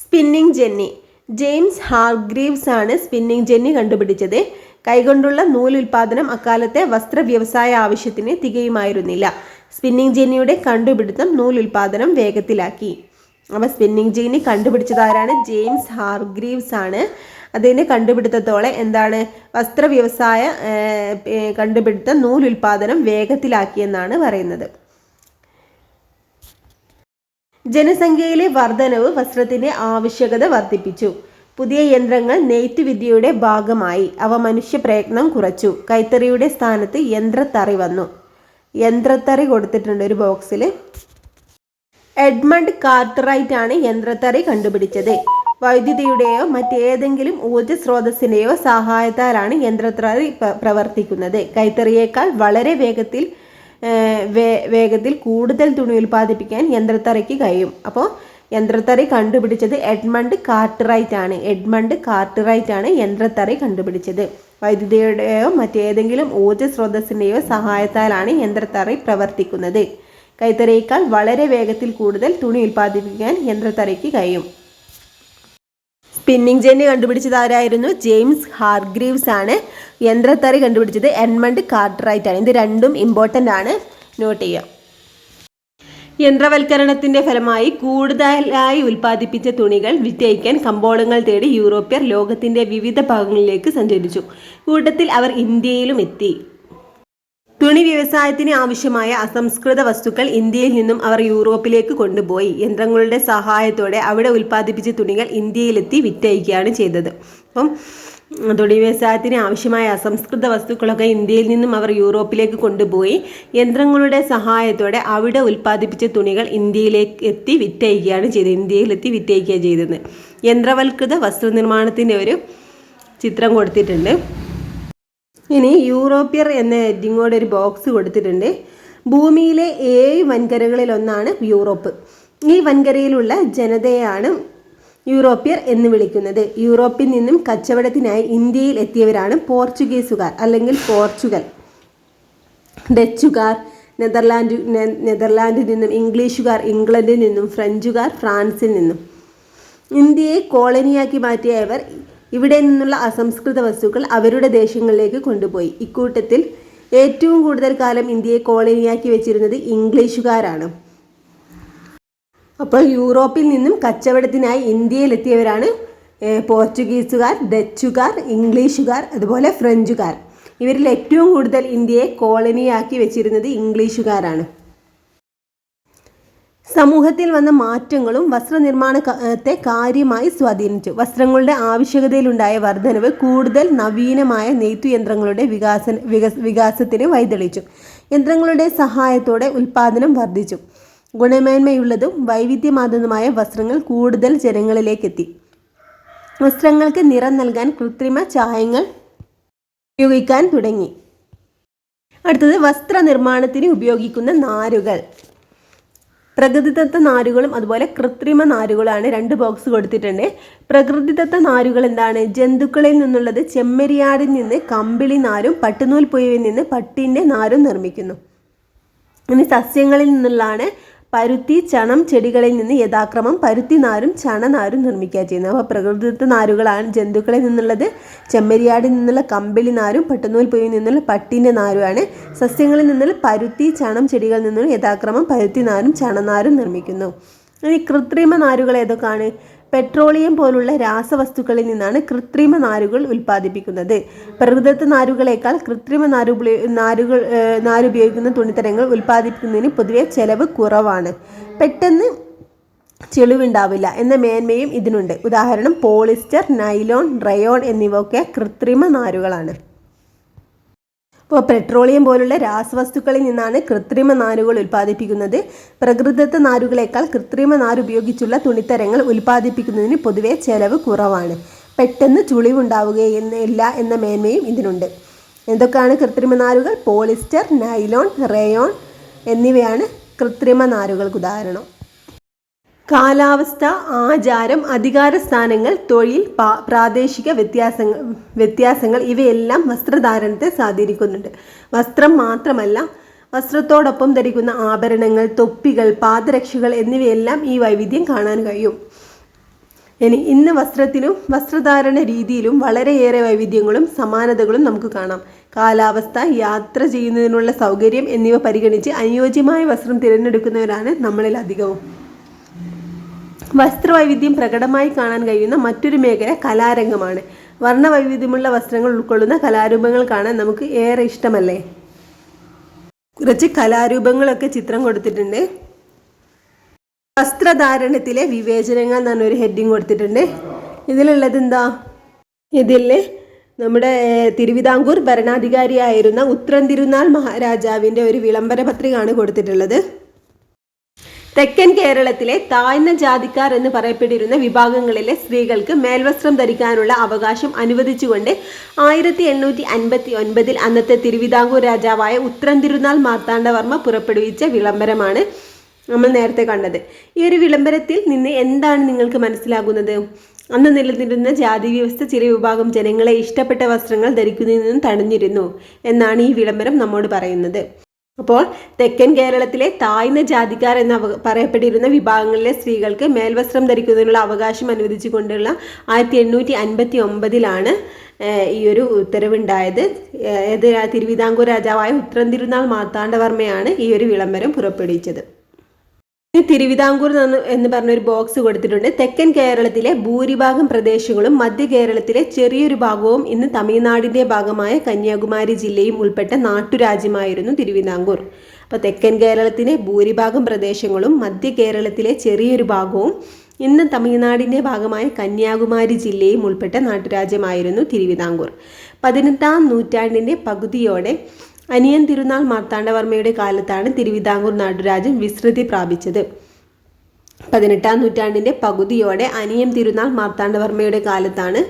സ്പിന്നിങ് ജെന്നി ജെയിംസ് ഹാർഗ്രീവ്സ് ആണ് സ്പിന്നിങ് ജെന്നി കണ്ടുപിടിച്ചത്. കൈകൊണ്ടുള്ള നൂൽ ഉൽപാദനം അക്കാലത്തെ വസ്ത്ര വ്യവസായ ആവശ്യത്തിന് തികയുമായിരുന്നില്ല. സ്പിന്നിങ് ജെന്നിയുടെ കണ്ടുപിടുത്തം നൂൽ ഉൽപാദനം വേഗത്തിലാക്കി. അപ്പോൾ സ്പിന്നിങ് ജെന്നി കണ്ടുപിടിച്ചതാരാണ്? ജെയിംസ് ഹാർഗ്രീവ്സ് ആണ്. അതിൻ്റെ കണ്ടുപിടുത്തത്തോടെ എന്താണ് വസ്ത്ര വ്യവസായ കണ്ടുപിടുത്തം നൂൽ ഉൽപാദനം വേഗത്തിലാക്കിയെന്നാണ് പറയുന്നത്. ജനസംഖ്യയിലെ വർധനവ് വസ്ത്രത്തിൻ്റെ ആവശ്യകത വർദ്ധിപ്പിച്ചു. പുതിയ യന്ത്രങ്ങൾ നെയ്ത്തുവിദ്യയുടെ ഭാഗമായി. അവ മനുഷ്യ പ്രയത്നം കുറച്ചു. കൈത്തറിയുടെ സ്ഥാനത്ത് യന്ത്രത്തറി വന്നു. യന്ത്രത്തറി കൊടുത്തിട്ടുണ്ട് ഒരു ബോക്സിൽ. എഡ്മണ്ട് കാർട്ട്റൈറ്റ് ആണ് യന്ത്രത്തറി കണ്ടുപിടിച്ചത്. വൈദ്യുതിയുടെയോ മറ്റേതെങ്കിലും ഊർജ്ജ സ്രോതസ്സിൻ്റെയോ സഹായത്താലാണ് യന്ത്രത്തറി പ്രവർത്തിക്കുന്നത്. കൈത്തറിയേക്കാൾ വളരെ വേഗത്തിൽ കൂടുതൽ തുണി ഉൽപ്പാദിപ്പിക്കാൻ യന്ത്രത്തറിക്ക് കഴിയും. അപ്പോൾ യന്ത്രത്തറി കണ്ടുപിടിച്ചത് എഡ്മണ്ട് കാർട്ട്റൈറ്റ് ആണ് യന്ത്രത്തറി കണ്ടുപിടിച്ചത്. വൈദ്യുതിയുടെയോ മറ്റേതെങ്കിലും ഊർജ്ജ സ്രോതസ്സിൻ്റെയോ സഹായത്താലാണ് യന്ത്രത്തറി പ്രവർത്തിക്കുന്നത്. കൈത്തറിയേക്കാൾ വളരെ വേഗത്തിൽ കൂടുതൽ തുണി ഉൽപ്പാദിപ്പിക്കാൻ യന്ത്രത്തറിക്ക് കഴിയും. സ്പിന്നിങ് ജെന്നി കണ്ടുപിടിച്ചത് ആരായിരുന്നു? ജെയിംസ് ഹാർഗ്രീവ്സ് ആണ്. യന്ത്രത്തറി കണ്ടുപിടിച്ചത് എഡ്മണ്ട് കാർട്ട്റൈറ്റ് ആണ്. ഇത് രണ്ടും ഇമ്പോർട്ടൻ്റ് ആണ്, നോട്ട് ചെയ്യുക. യന്ത്രവൽക്കരണത്തിന്റെ ഫലമായി കൂടുതലായി ഉൽപ്പാദിപ്പിച്ച തുണികൾ വിറ്റഴിക്കാൻ കമ്പോളങ്ങൾ തേടി യൂറോപ്യർ ലോകത്തിന്റെ വിവിധ ഭാഗങ്ങളിലേക്ക് സഞ്ചരിച്ചു. കൂട്ടത്തിൽ അവർ ഇന്ത്യയിലും എത്തി. തുണി വ്യവസായത്തിന് ആവശ്യമായ അസംസ്കൃത വസ്തുക്കൾ ഇന്ത്യയിൽ നിന്നും അവർ യൂറോപ്പിലേക്ക് കൊണ്ടുപോയി. യന്ത്രങ്ങളുടെ സഹായത്തോടെ അവിടെ ഉൽപ്പാദിപ്പിച്ച തുണികൾ ഇന്ത്യയിലെത്തി വിറ്റഴിക്കുകയാണ് ചെയ്തത്. അപ്പം തുണി വ്യവസായത്തിന് ആവശ്യമായ അസംസ്കൃത വസ്തുക്കളൊക്കെ ഇന്ത്യയിൽ നിന്നും അവർ യൂറോപ്പിലേക്ക് കൊണ്ടുപോയി. യന്ത്രങ്ങളുടെ സഹായത്തോടെ അവിടെ ഉൽപ്പാദിപ്പിച്ച തുണികൾ ഇന്ത്യയിലേക്ക് എത്തി വിറ്റഴിക്കുകയാണ് ചെയ്തത്. ഇന്ത്യയിലെത്തി വിറ്റഴിക്കുകയാണ് ചെയ്തത്. യന്ത്രവൽകൃത വസ്ത്രനിർമ്മാണത്തിൻ്റെ ഒരു ചിത്രം കൊടുത്തിട്ടുണ്ട്. ഇനി യൂറോപ്യർ എന്ന ഹെഡിങ്ങോടെ ഒരു ബോക്സ് കൊടുത്തിട്ടുണ്ട്. ഭൂമിയിലെ 7 വൻകരകളിലൊന്നാണ് യൂറോപ്പ്. ഈ വൻകരയിലുള്ള ജനതയാണ് യൂറോപ്യർ എന്ന് വിളിക്കുന്നത്. യൂറോപ്പിൽ നിന്നും കച്ചവടത്തിനായി ഇന്ത്യയിൽ എത്തിയവരാണ് പോർച്ചുഗീസുകാർ അല്ലെങ്കിൽ പോർച്ചുഗൽ, ഡച്ചുകാർ നെതർലാൻഡിൽ നിന്നും, ഇംഗ്ലീഷുകാർ ഇംഗ്ലണ്ടിൽ നിന്നും, ഫ്രഞ്ചുകാർ ഫ്രാൻസിൽ നിന്നും. ഇന്ത്യയെ കോളനിയാക്കി മാറ്റിയവർ ഇവിടെ നിന്നുള്ള അസംസ്കൃത വസ്തുക്കൾ അവരുടെ ദേശങ്ങളിലേക്ക് കൊണ്ടുപോയി. ഇക്കൂട്ടത്തിൽ ഏറ്റവും കൂടുതൽ കാലം ഇന്ത്യയെ കോളനിയാക്കി വെച്ചിരുന്നത് ഇംഗ്ലീഷുകാരാണ്. അപ്പോൾ യൂറോപ്പിൽ നിന്നും കച്ചവടത്തിനായി ഇന്ത്യയിലെത്തിയവരാണ് പോർച്ചുഗീസുകാർ, ഡച്ചുകാർ, ഇംഗ്ലീഷുകാർ, അതുപോലെ ഫ്രഞ്ചുകാർ. ഇവരിൽ ഏറ്റവും കൂടുതൽ ഇന്ത്യയെ കോളനിയാക്കി വെച്ചിരുന്നത് ഇംഗ്ലീഷുകാരാണ്. സമൂഹത്തിൽ വന്ന മാറ്റങ്ങളും വസ്ത്രനിർമ്മാണത്തെ കാര്യമായി സ്വാധീനിച്ചു. വസ്ത്രങ്ങളുടെ ആവശ്യകതയിലുണ്ടായ വർധനവ് കൂടുതൽ നവീനമായ നെയ്ത്തുയന്ത്രങ്ങളുടെ വികാസത്തിന് വഴിതെളിച്ചു. യന്ത്രങ്ങളുടെ സഹായത്തോടെ ഉൽപ്പാദനം വർദ്ധിച്ചു. ഗുണമേന്മയുള്ളതും വൈവിധ്യമാർന്നതുമായ വസ്ത്രങ്ങൾ കൂടുതൽ ജനങ്ങളിലേക്കെത്തി. വസ്ത്രങ്ങൾക്ക് നിറം നൽകാൻ കൃത്രിമ ചായങ്ങൾ ഉപയോഗിക്കാൻ തുടങ്ങി. അടുത്തത് വസ്ത്രനിർമ്മാണത്തിന് ഉപയോഗിക്കുന്ന നാരുകൾ. പ്രകൃതിദത്ത നാരുകളും അതുപോലെ കൃത്രിമ നാരുകളാണ്. 2 ബോക്സ് കൊടുത്തിട്ടുണ്ട്. പ്രകൃതിദത്ത നാരുകൾ എന്താണ്? ജന്തുക്കളിൽ നിന്നുള്ളത് ചെമ്മരിയാടിൽ നിന്ന് കമ്പിളി നാരും പട്ടുനൂൽ പുഴുവിൽ നിന്ന് പട്ടിൻ്റെ നാരും നിർമ്മിക്കുന്നു. ഇനി സസ്യങ്ങളിൽ നിന്നുള്ളതാണ് പരുത്തി, ചണം ചെടികളിൽ നിന്ന് യഥാക്രമം പരുത്തി നാരും ചണനാരും നിർമ്മിക്കുക ചെയ്യുന്നത്. അപ്പോൾ പ്രകൃതിദത്ത നാരുകളാണ് ജന്തുക്കളിൽ നിന്നുള്ളത് ചെമ്മരിയാടിൽ നിന്നുള്ള കമ്പിളി നാരും പട്ടുനൂൽ പുഴുവിൽ നിന്നുള്ള പട്ടിൻ്റെ നാരുമാണ്. സസ്യങ്ങളിൽ നിന്നുള്ള പരുത്തി, ചണം ചെടികളിൽ നിന്നുള്ള യഥാക്രമം പരുത്തി നാരും ചണനാരും നിർമ്മിക്കുന്നു. ഇനി കൃത്രിമ നാരുകൾ ഏതൊക്കെയാണ്? പെട്രോളിയം പോലുള്ള രാസവസ്തുക്കളിൽ നിന്നാണ് കൃത്രിമ നാരുകൾ ഉൽപ്പാദിപ്പിക്കുന്നത്. പ്രകൃതിദത്ത നാരുകളേക്കാൾ കൃത്രിമ നാരുപയോഗിക്കുന്ന തുണിത്തരങ്ങൾ ഉൽപ്പാദിപ്പിക്കുന്നതിന് പൊതുവെ ചെലവ് കുറവാണ്. പെട്ടെന്ന് ചെളിവുണ്ടാവില്ല എന്ന മേന്മയും ഇതിനുണ്ട്. ഉദാഹരണം പോളിസ്റ്റർ, നൈലോൺ, റയോൺ എന്നിവയൊക്കെ കൃത്രിമ നാരുകളാണ്. അപ്പോൾ പെട്രോളിയം പോലുള്ള രാസവസ്തുക്കളിൽ നിന്നാണ് കൃത്രിമ നാരുകൾ ഉൽപ്പാദിപ്പിക്കുന്നത്. പ്രകൃതിദത്ത നാരുകളേക്കാൾ കൃത്രിമ നാര് ഉപയോഗിച്ചുള്ള തുണിത്തരങ്ങൾ ഉൽപ്പാദിപ്പിക്കുന്നതിന് പൊതുവെ ചെലവ് കുറവാണ്. പെട്ടെന്ന് ചുളിവുണ്ടാവുകയില്ല എന്ന മേന്മയും ഇതിനുണ്ട്. എന്തൊക്കെയാണ് കൃത്രിമ നാരുകൾ? പോളിസ്റ്റർ, നൈലോൺ, റയോൺ എന്നിവയാണ് കൃത്രിമ നാരുകൾക്ക് ഉദാഹരണം. കാലാവസ്ഥ, ആചാരം, അധികാര സ്ഥാനങ്ങൾ, തൊഴിൽ, പ്രാദേശിക വ്യത്യാസങ്ങൾ ഇവയെല്ലാം വസ്ത്രധാരണത്തെ സ്വാധീനിക്കുന്നുണ്ട്. വസ്ത്രം മാത്രമല്ല, വസ്ത്രത്തോടൊപ്പം ധരിക്കുന്ന ആഭരണങ്ങൾ, തൊപ്പികൾ, പാദരക്ഷകൾ എന്നിവയെല്ലാം ഈ വൈവിധ്യം കാണാൻ കഴിയും. ഇന്ന് വസ്ത്രത്തിലും വസ്ത്രധാരണ രീതിയിലും വളരെയേറെ വൈവിധ്യങ്ങളും സമാനതകളും നമുക്ക് കാണാം. കാലാവസ്ഥ, യാത്ര ചെയ്യുന്നതിനുള്ള സൗകര്യം എന്നിവ പരിഗണിച്ച് അനുയോജ്യമായ വസ്ത്രം തിരഞ്ഞെടുക്കുന്നവരാണ് നമ്മളിൽ അധികവും. വസ്ത്രവൈവിധ്യം പ്രകടമായി കാണാൻ കഴിയുന്ന മറ്റൊരു മേഖല കലാരംഗമാണ്. വർണ്ണവൈവിധ്യമുള്ള വസ്ത്രങ്ങൾ ഉൾക്കൊള്ളുന്ന കലാരൂപങ്ങൾ കാണാൻ നമുക്ക് ഏറെ ഇഷ്ടമല്ലേ? കുറച്ച് കലാരൂപങ്ങളൊക്കെ ചിത്രം കൊടുത്തിട്ടുണ്ട്. വസ്ത്രധാരണത്തിലെ വിവേചനങ്ങൾ എന്നാണ് ഒരു ഹെഡിങ് കൊടുത്തിട്ടുണ്ട്. ഇതിലുള്ളത് എന്താ? ഇതിൽ നമ്മുടെ തിരുവിതാംകൂർ ഭരണാധികാരിയായിരുന്ന ഉത്രം തിരുനാൾ മഹാരാജാവിൻ്റെ ഒരു വിളംബര പത്രികയാണ് കൊടുത്തിട്ടുള്ളത്. തെക്കൻ കേരളത്തിലെ താഴ്ന്ന ജാതിക്കാർ എന്ന് പറയപ്പെട്ടിരുന്ന വിഭാഗങ്ങളിലെ സ്ത്രീകൾക്ക് മേൽവസ്ത്രം ധരിക്കാനുള്ള അവകാശം അനുവദിച്ചുകൊണ്ട് 1859 അന്നത്തെ തിരുവിതാംകൂർ രാജാവായ ഉത്രം തിരുനാൾ മാർത്താണ്ഡവർമ്മ പുറപ്പെടുവിച്ച വിളംബരമാണ് നമ്മൾ നേരത്തെ കണ്ടത്. ഈ ഒരു വിളംബരത്തിൽ നിന്ന് എന്താണ് നിങ്ങൾക്ക് മനസ്സിലാകുന്നത്? അന്ന് നിലനിന്നിരുന്ന ജാതി വ്യവസ്ഥ ചില വിഭാഗം ജനങ്ങളെ ഇഷ്ടപ്പെട്ട വസ്ത്രങ്ങൾ ധരിക്കുന്നതിൽ നിന്നും തടഞ്ഞിരുന്നു എന്നാണ് ഈ വിളംബരം നമ്മോട് പറയുന്നത്. അപ്പോൾ തെക്കൻ കേരളത്തിലെ താഴ്ന്ന ജാതിക്കാർ എന്ന് പറയപ്പെട്ടിരുന്ന വിഭാഗങ്ങളിലെ സ്ത്രീകൾക്ക് മേൽവസ്ത്രം ധരിക്കുന്നതിനുള്ള അവകാശം അനുവദിച്ചുകൊണ്ടുള്ള 1859 ഈ ഒരു ഉത്തരവുണ്ടായത്. തിരുവിതാംകൂർ രാജാവായ ഉത്രം തിരുനാൾ മാർത്താണ്ഡവർമ്മയാണ് ഈ ഒരു വിളംബരം പുറപ്പെടുവിച്ചത്. തിരുവിതാംകൂർ എന്ന് പറഞ്ഞൊരു ബോക്സ് കൊടുത്തിട്ടുണ്ട്. തെക്കൻ കേരളത്തിലെ ഭൂരിഭാഗം പ്രദേശങ്ങളും മധ്യ കേരളത്തിലെ ചെറിയൊരു ഭാഗവും ഇന്ന് തമിഴ്നാടിൻ്റെ ഭാഗമായ കന്യാകുമാരി ജില്ലയും ഉൾപ്പെട്ട നാട്ടുരാജ്യമായിരുന്നു തിരുവിതാംകൂർ. അപ്പോൾ തെക്കൻ കേരളത്തിലെ ഭൂരിഭാഗം പ്രദേശങ്ങളും മധ്യ കേരളത്തിലെ ചെറിയൊരു ഭാഗവും ഇന്ന് തമിഴ്നാടിൻ്റെ ഭാഗമായ കന്യാകുമാരി ജില്ലയും ഉൾപ്പെട്ട നാട്ടുരാജ്യമായിരുന്നു തിരുവിതാംകൂർ. 18ാം നൂറ്റാണ്ടിൻ്റെ പകുതിയോടെ അനിയൻ തിരുനാൾ മാർത്താണ്ഡവർമ്മയുടെ കാലത്താണ് തിരുവിതാംകൂർ നാട്ടുരാജ്യം വിസ്തൃതി പ്രാപിച്ചത്. 18ാം നൂറ്റാണ്ടിൻ്റെ പകുതിയോടെ അനിയൻ തിരുനാൾ മാർത്താണ്ഡവർമ്മയുടെ കാലത്താണ്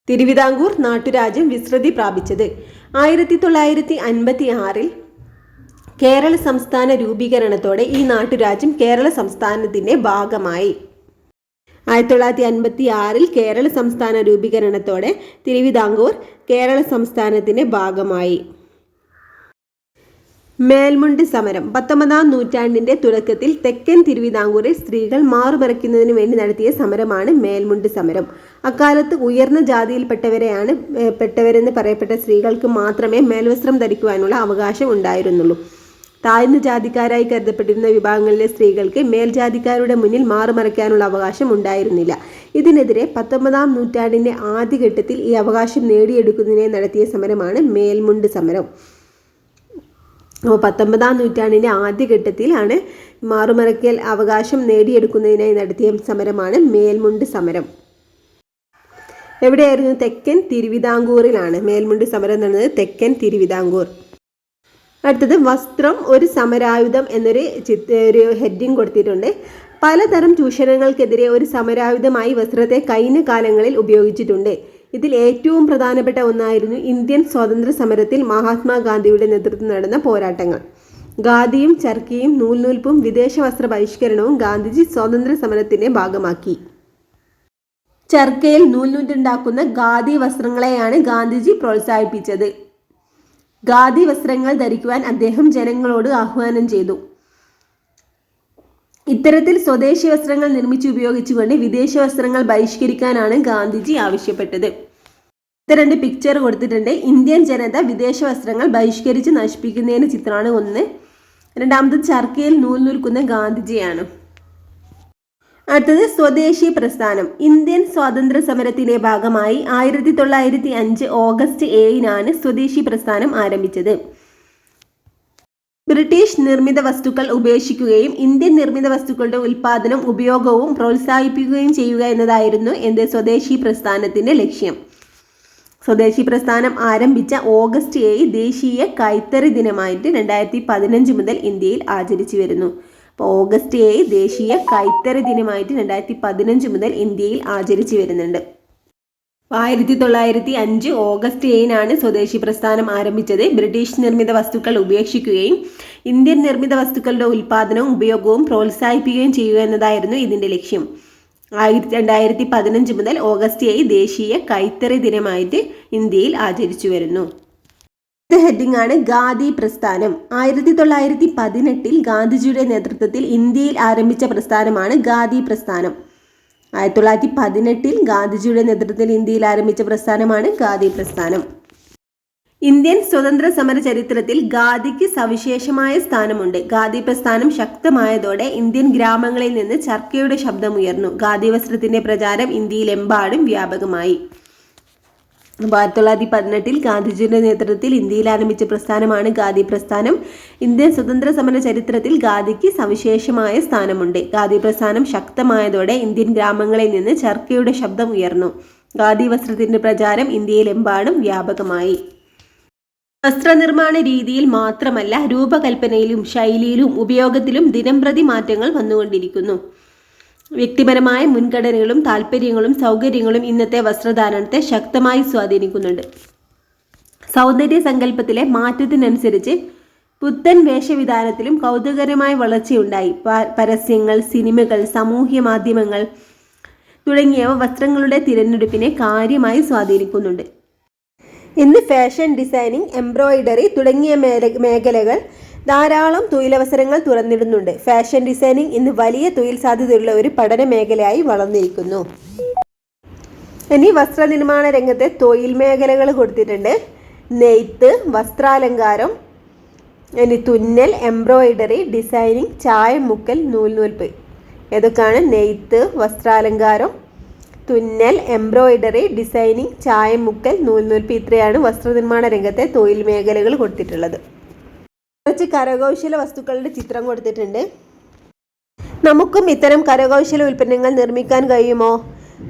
തിരുവിതാംകൂർ നാട്ടുരാജ്യം വിസ്തൃതി പ്രാപിച്ചത്. 1956 കേരള സംസ്ഥാന രൂപീകരണത്തോടെ ഈ നാട്ടുരാജ്യം കേരള സംസ്ഥാനത്തിൻ്റെ ഭാഗമായി. 1956 കേരള സംസ്ഥാന രൂപീകരണത്തോടെ തിരുവിതാംകൂർ കേരള സംസ്ഥാനത്തിൻ്റെ ഭാഗമായി. മേൽമുണ്ട് സമരം. 19ാം നൂറ്റാണ്ടിൻ്റെ തുടക്കത്തിൽ തെക്കൻ തിരുവിതാംകൂറിൽ സ്ത്രീകൾ മാറുമറയ്ക്കുന്നതിന് വേണ്ടി നടത്തിയ സമരമാണ് മേൽമുണ്ട് സമരം. അക്കാലത്ത് ഉയർന്ന ജാതിയിൽപ്പെട്ടവരെന്ന് പറയപ്പെട്ട സ്ത്രീകൾക്ക് മാത്രമേ മേൽവസ്ത്രം ധരിക്കുവാനുള്ള അവകാശം ഉണ്ടായിരുന്നുള്ളൂ. താഴ്ന്ന ജാതിക്കാരായി കരുതപ്പെട്ടിരുന്ന വിഭാഗങ്ങളിലെ സ്ത്രീകൾക്ക് മേൽജാതിക്കാരുടെ മുന്നിൽ മാറുമറയ്ക്കാനുള്ള അവകാശം ഉണ്ടായിരുന്നില്ല. ഇതിനെതിരെ 19ാം നൂറ്റാണ്ടിൻ്റെ ആദ്യഘട്ടത്തിൽ ഈ അവകാശം നേടിയെടുക്കുന്നതിനെ നടത്തിയ സമരമാണ് മേൽമുണ്ട് സമരം. അപ്പോൾ 19ാം നൂറ്റാണ്ടിൻ്റെ ആദ്യഘട്ടത്തിലാണ് മാറുമറയ്ക്കൽ അവകാശം നേടിയെടുക്കുന്നതിനായി നടത്തിയ സമരമാണ് മേൽമുണ്ട് സമരം. എവിടെയായിരുന്നു? തെക്കൻ തിരുവിതാംകൂറിലാണ് മേൽമുണ്ട് സമരം നടന്നത്. തെക്കൻ തിരുവിതാംകൂർ. അടുത്തത് വസ്ത്രം ഒരു സമരായുധം എന്നൊരു ഹെഡിങ് കൊടുത്തിട്ടുണ്ട്. പലതരം ചൂഷണങ്ങൾക്കെതിരെ ഒരു സമരായുധമായി വസ്ത്രത്തെ കഴിഞ്ഞ കാലങ്ങളിൽ ഉപയോഗിച്ചിട്ടുണ്ട്. ഇതിൽ ഏറ്റവും പ്രധാനപ്പെട്ട ഒന്നായിരുന്നു ഇന്ത്യൻ സ്വാതന്ത്ര്യ സമരത്തിൽ മഹാത്മാഗാന്ധിയുടെ നേതൃത്വത്തിൽ നടന്ന പോരാട്ടങ്ങൾ. ഖാദിയും ചർക്കയും നൂൽനൂൽപ്പും വിദേശ വസ്ത്ര ബഹിഷ്കരണവും ഗാന്ധിജി സ്വാതന്ത്ര്യ സമരത്തിന്റെ ഭാഗമാക്കി. ചർക്കയിൽ നൂൽനൂറ്റുണ്ടാക്കുന്ന ഖാദി വസ്ത്രങ്ങളെയാണ് ഗാന്ധിജി പ്രോത്സാഹിപ്പിച്ചത്. ഖാദി വസ്ത്രങ്ങൾ ധരിക്കുവാൻ അദ്ദേഹം ജനങ്ങളോട് ആഹ്വാനം ചെയ്തു. ഇത്തരത്തിൽ സ്വദേശി വസ്ത്രങ്ങൾ നിർമ്മിച്ച് ഉപയോഗിച്ചുകൊണ്ട് വിദേശ വസ്ത്രങ്ങൾ ബഹിഷ്കരിക്കാനാണ് ഗാന്ധിജി ആവശ്യപ്പെട്ടത്. ഇത് 2 പിക്ചർ കൊടുത്തിട്ടുണ്ട്. ഇന്ത്യൻ ജനത വിദേശ വസ്ത്രങ്ങൾ ബഹിഷ്കരിച്ച് നശിപ്പിക്കുന്നതിന് ചിത്രമാണ് ഒന്ന്. രണ്ടാമത് ചർക്കയിൽ നൂൽക്കുന്ന ഗാന്ധിജിയാണ്. അടുത്തത് സ്വദേശി പ്രസ്ഥാനം. ഇന്ത്യൻ സ്വാതന്ത്ര്യ സമരത്തിന്റെ ഭാഗമായി 1905 ഓഗസ്റ്റ് 7 സ്വദേശി പ്രസ്ഥാനം ആരംഭിച്ചത്. ബ്രിട്ടീഷ് നിർമ്മിത വസ്തുക്കൾ ഉപേക്ഷിക്കുകയും ഇന്ത്യൻ നിർമ്മിത വസ്തുക്കളുടെ ഉൽപ്പാദനം ഉപയോഗവും പ്രോത്സാഹിപ്പിക്കുകയും ചെയ്യുക എന്നതായിരുന്നു സ്വദേശി പ്രസ്ഥാനത്തിന്റെ ലക്ഷ്യം. സ്വദേശി പ്രസ്ഥാനം ആരംഭിച്ച ഓഗസ്റ്റ് 7 ദേശീയ കൈത്തറി ദിനമായിട്ട് 2015 മുതൽ ഇന്ത്യയിൽ ആചരിച്ചു വരുന്നു. അപ്പോൾ ഓഗസ്റ്റ് 7 ദേശീയ കൈത്തറി ദിനമായിട്ട് 2015 മുതൽ ഇന്ത്യയിൽ ആചരിച്ചു വരുന്നുണ്ട്. 1905 ഓഗസ്റ്റ് 7 സ്വദേശി പ്രസ്ഥാനം ആരംഭിച്ചത്. ബ്രിട്ടീഷ് നിർമ്മിത വസ്തുക്കൾ ഉപേക്ഷിക്കുകയും ഇന്ത്യൻ നിർമ്മിത വസ്തുക്കളുടെ ഉൽപ്പാദനവും ഉപയോഗവും പ്രോത്സാഹിപ്പിക്കുകയും ചെയ്യുക എന്നതായിരുന്നു ഇതിൻ്റെ ലക്ഷ്യം. 2015 മുതൽ ഓഗസ്റ്റ് 7 ദേശീയ കൈത്തറി ദിനമായിട്ട് ഇന്ത്യയിൽ ആചരിച്ചു വരുന്നു. ഹെഡിംഗ് ആണ് ഖാദി പ്രസ്ഥാനം. 1918 ഗാന്ധിജിയുടെ നേതൃത്വത്തിൽ ഇന്ത്യയിൽ ആരംഭിച്ച പ്രസ്ഥാനമാണ് ഖാദി പ്രസ്ഥാനം. 1918 ഗാന്ധിജിയുടെ നേതൃത്വത്തിൽ ഇന്ത്യയിൽ ആരംഭിച്ച പ്രസ്ഥാനമാണ് ഖാദി പ്രസ്ഥാനം. ഇന്ത്യൻ സ്വതന്ത്ര സമര ചരിത്രത്തിൽ ഖാദിക്ക് സവിശേഷമായ സ്ഥാനമുണ്ട്. ഖാദി പ്രസ്ഥാനം ശക്തമായതോടെ ഇന്ത്യൻ ഗ്രാമങ്ങളിൽ നിന്ന് ചർക്കയുടെ ശബ്ദമുയർന്നു. ഖാദി വസ്ത്രത്തിന്റെ പ്രചാരം ഇന്ത്യയിലെമ്പാടും വ്യാപകമായി. 1918 ഗാന്ധിജിയുടെ നേതൃത്വത്തിൽ ഇന്ത്യയിൽ ആരംഭിച്ച പ്രസ്ഥാനമാണ് ഖാദി പ്രസ്ഥാനം. ഇന്ത്യൻ സ്വതന്ത്ര സമര ചരിത്രത്തിൽ ഖാദിക്ക് സവിശേഷമായ സ്ഥാനമുണ്ട്. ഖാദി പ്രസ്ഥാനം ശക്തമായതോടെ ഇന്ത്യൻ ഗ്രാമങ്ങളിൽ നിന്ന് ചർക്കയുടെ ശബ്ദം ഉയർന്നു. ഖാദി വസ്ത്രത്തിന്റെ പ്രചാരം ഇന്ത്യയിലെമ്പാടും വ്യാപകമായി. വസ്ത്രനിർമ്മാണ രീതിയിൽ മാത്രമല്ല, രൂപകൽപ്പനയിലും ശൈലിയിലും ഉപയോഗത്തിലും ദിനംപ്രതി മാറ്റങ്ങൾ വന്നുകൊണ്ടിരിക്കുന്നു. വ്യക്തിപരമായ മുൻഗണനകളും താല്പര്യങ്ങളും സൗകര്യങ്ങളും ഇന്നത്തെ വസ്ത്രധാരണത്തെ ശക്തമായി സ്വാധീനിക്കുന്നുണ്ട്. സൗന്ദര്യ സങ്കല്പത്തിലെ മാറ്റത്തിനനുസരിച്ച് പുത്തൻ വേഷവിധാനത്തിലും കൗതുകകരമായ വളർച്ചയുണ്ടായി. പരസ്യങ്ങൾ, സിനിമകൾ, സാമൂഹ്യ മാധ്യമങ്ങൾ തുടങ്ങിയവ വസ്ത്രങ്ങളുടെ തിരഞ്ഞെടുപ്പിനെ കാര്യമായി സ്വാധീനിക്കുന്നുണ്ട്. ഇന്ന് ഫാഷൻ ഡിസൈനിങ്, എംബ്രോയിഡറി തുടങ്ങിയ മേഖലകൾ ധാരാളം തൊഴിലവസരങ്ങൾ തുറന്നിടുന്നുണ്ട്. ഫാഷൻ ഡിസൈനിങ് ഇന്ന് വലിയ തൊഴിൽ സാധ്യതയുള്ള ഒരു പഠന മേഖലയായി വളർന്നിരിക്കുന്നു. ഇനി വസ്ത്രനിർമ്മാണ രംഗത്തെ തൊഴിൽ മേഖലകൾ കൊടുത്തിട്ടുണ്ട്. നെയ്ത്ത്, വസ്ത്രാലങ്കാരം, ഇനി തുന്നൽ, എംബ്രോയിഡറി, ഡിസൈനിങ്, ചായം മുക്കൽ, നൂൽനൂൽപ്പ്. ഏതൊക്കെയാണ്? നെയ്ത്ത്, വസ്ത്രാലങ്കാരം, തുന്നൽ, എംബ്രോയിഡറി, ഡിസൈനിങ്, ചായം മുക്കൽ, നൂൽനൂൽപ്പ്. ഇത്രയാണ് വസ്ത്രനിർമ്മാണ രംഗത്തെ തൊഴിൽ മേഖലകൾ കൊടുത്തിട്ടുള്ളത്. കുറച്ച് കരകൗശല വസ്തുക്കളുടെ ചിത്രം കൊടുത്തിട്ടുണ്ട്. നമുക്കും ഇത്തരം കരകൗശല ഉൽപ്പന്നങ്ങൾ നിർമ്മിക്കാൻ കഴിയുമോ?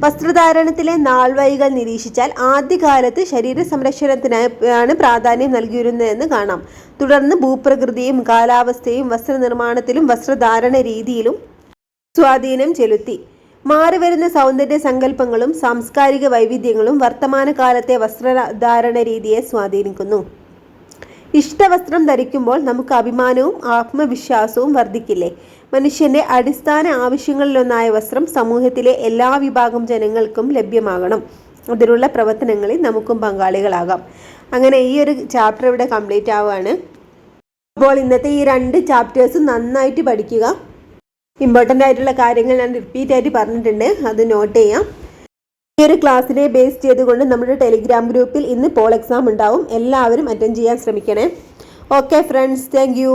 വസ്ത്രധാരണത്തിലെ നാൾവഴികൾ നിരീക്ഷിച്ചാൽ ആദ്യകാലത്ത് ശരീര സംരക്ഷണത്തിനാണ് പ്രാധാന്യം നൽകിയിരുന്നതെന്ന് കാണാം. തുടർന്ന് ഭൂപ്രകൃതിയും കാലാവസ്ഥയും വസ്ത്രനിർമ്മാണത്തിലും വസ്ത്രധാരണ രീതിയിലും സ്വാധീനം ചെലുത്തി. മാറിവരുന്ന സൗന്ദര്യ സങ്കല്പങ്ങളും സാംസ്കാരിക വൈവിധ്യങ്ങളും വർത്തമാനകാലത്തെ വസ്ത്രധാരണ രീതിയെ സ്വാധീനിക്കുന്നു. ഇഷ്ടവസ്ത്രം ധരിക്കുമ്പോൾ നമുക്ക് അഭിമാനവും ആത്മവിശ്വാസവും വർദ്ധിക്കില്ലേ? മനുഷ്യന്റെ അടിസ്ഥാന ആവശ്യങ്ങളിലൊന്നായ വസ്ത്രം സമൂഹത്തിലെ എല്ലാ വിഭാഗം ജനങ്ങൾക്കും ലഭ്യമാകണം. അതിനുള്ള പ്രവർത്തനങ്ങളിൽ നമുക്കും പങ്കാളികളാകാം. അങ്ങനെ ഈ ഒരു ചാപ്റ്റർ ഇവിടെ കംപ്ലീറ്റ് ആവുകയാണ്. അപ്പോൾ ഇന്നത്തെ ഈ 2 ചാപ്റ്റേഴ്സും നന്നായിട്ട് പഠിക്കുക. ഇമ്പോർട്ടൻ്റ് ആയിട്ടുള്ള കാര്യങ്ങൾ ഞാൻ റിപ്പീറ്റ് ആയിട്ട് പറഞ്ഞിട്ടുണ്ട്, അത് നോട്ട് ചെയ്യാം. ഈ ഒരു ക്ലാസ്സിനെ ബേസ് ചെയ്തുകൊണ്ട് നമ്മുടെ ടെലിഗ്രാം ഗ്രൂപ്പിൽ ഇന്ന് പോൾ എക്സാം ഉണ്ടാവും. എല്ലാവരും അറ്റൻഡ് ചെയ്യാൻ ശ്രമിക്കണേ. Okay friends, thank U.